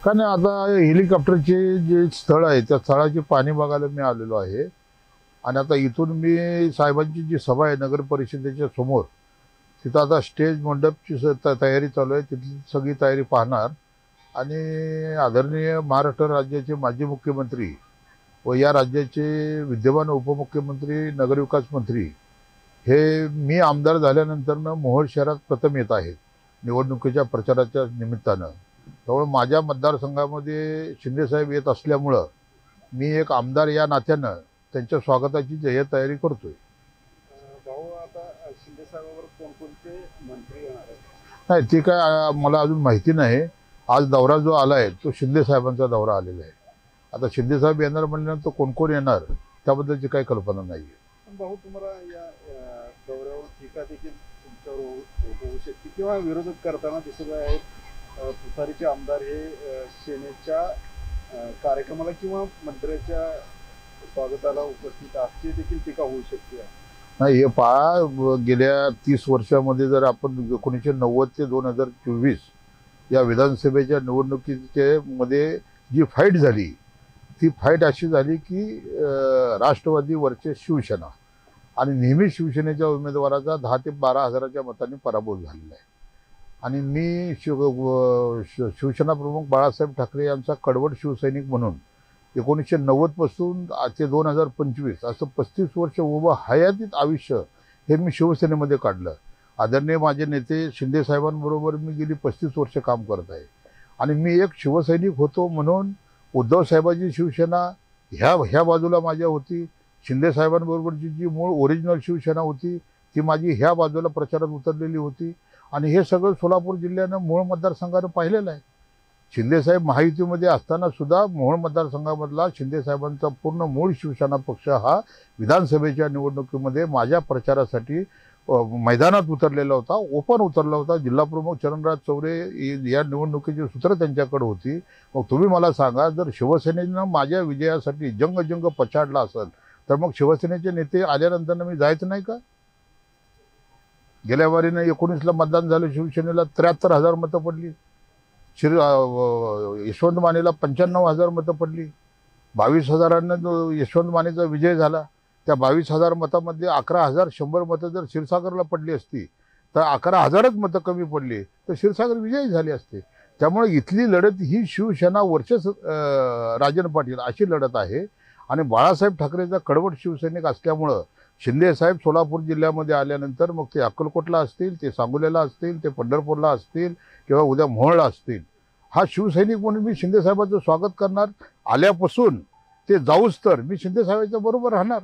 का नाही, आता हेलिकॉप्टरचे जे स्थळ आहे त्या स्थळाची पाणी बघायला मी आलेलो आहे. आणि आता इथून मी साहेबांची जी सभा आहे नगर परिषदेच्या समोर, तिथं आता स्टेज मंडपची तयारी चालू आहे. तिथली सगळी तयारी पाहणार आणि आदरणीय महाराष्ट्र राज्याचे माजी मुख्यमंत्री व या राज्याचे विद्यमान उपमुख्यमंत्री नगरविकास मंत्री हे मी आमदार झाल्यानंतरनं मोहोळ शहरात प्रथम येत आहेत निवडणुकीच्या प्रचाराच्या निमित्तानं. त्यामुळे माझ्या मतदारसंघामध्ये शिंदेसाहेब येत असल्यामुळं मी एक आमदार या नात्यानं त्यांच्या स्वागताची जय तयारी करतोय. भाऊ, आता शिंदे साहेबांवर कोणकोणते मंत्री येणार आहेत? नाही, ते काय मला अजून माहिती नाही. आज दौरा जो आला आहे तो शिंदे साहेबांचा दौरा आलेला आहे. आता शिंदे साहेब येणार म्हणल्यानंतर कोण कोण येणार त्याबद्दलची काही कल्पना नाही आहे. भाऊ, तुम्हाला या दौऱ्यावर टीका देखील तुमच्यावर होऊ शकते किंवा विरोधक करताना दिसत आहेत. तुतारीचे आमदार हे सेनेच्या कार्यक्रमाला किंवा मंत्र्याच्या स्वागताला उपस्थित असते देखील टीका होऊ शकते. नाही, हे पहा, गेल्या 30 वर्षामध्ये जर आपण 1990 ते 2024 या विधानसभेच्या निवडणुकीचे मध्ये जी फाईट झाली ती फाईट अशी झाली की राष्ट्रवादी वर्सेस शिवसेना आणि नेहमी शिवसेनेच्या उमेदवाराचा 10 ते 12 हजाराच्या मतांनी पराभव झालेला आहे. आणि मी शिवसेना प्रमुख बाळासाहेब ठाकरे यांचा कडवट शिवसैनिक म्हणून 1990 पासून ते 2025 असं 35 वर्ष उभं हयातीत आयुष्य हे मी शिवसेनेमध्ये काढलं. आदरणीय माझे नेते शिंदे साहेबांबरोबर मी गेली 35 वर्ष काम करत आहे. आणि मी एक शिवसैनिक होतो म्हणून उद्धव साहेबांची शिवसेना ह्या बाजूला माझ्या होती. शिंदे साहेबांबरोबरची जी मूळ ओरिजिनल शिवसेना होती ती माझी ह्या बाजूला प्रचारात उतरलेली होती. आणि हे सगळं सोलापूर जिल्ह्यानं मूळ मतदारसंघानं पाहिलेलं आहे. शिंदेसाहेब महायुतीमध्ये असताना सुद्धा मोहोळ मतदारसंघामधला शिंदेसाहेबांचा पूर्ण मूळ शिवसेना पक्ष हा विधानसभेच्या निवडणुकीमध्ये माझ्या प्रचारासाठी मैदानात उतरलेला होता, ओपन उतरला होता. जिल्हाप्रमुख चरणराज चौरे या निवडणुकीची सूत्र त्यांच्याकडे होती. मग तुम्ही मला सांगा, जर शिवसेनेनं माझ्या विजयासाठी जंग पछाडला असेल तर मग शिवसेनेचे नेते आल्यानंतर मी जायचं नाही का? गेल्या वारीनं 19ला मतदान झालं, शिवसेनेला 73,000 मतं पडली. यशवंत मानेला 95,000 मतं पडली. 22,000 यशवंत मानेचा विजय झाला. त्या 22,000 मतामध्ये 11,100 मतं जर क्षीरसागरला पडली असती तर 11,000च मतं कमी पडली तर क्षीरसागर विजयी झाले असते. त्यामुळे इथली लढत ही शिवसेना वर्सेस राजन पाटील अशी लढत आहे. आणि बाळासाहेब ठाकरेचा कडवट शिवसैनिक असल्यामुळं शिंदेसाहेब सोलापूर जिल्ह्यामध्ये आल्यानंतर मग ते अक्कलकोटला असतील, ते सांगोल्याला असतील, ते पंढरपूरला असतील किंवा उद्या मोहोळला असतील, हा शिवसैनिक म्हणून मी शिंदेसाहेबांचं स्वागत करणार. आल्यापासून ते जाऊच तर मी शिंदेसाहेबांच्या बरोबर राहणार.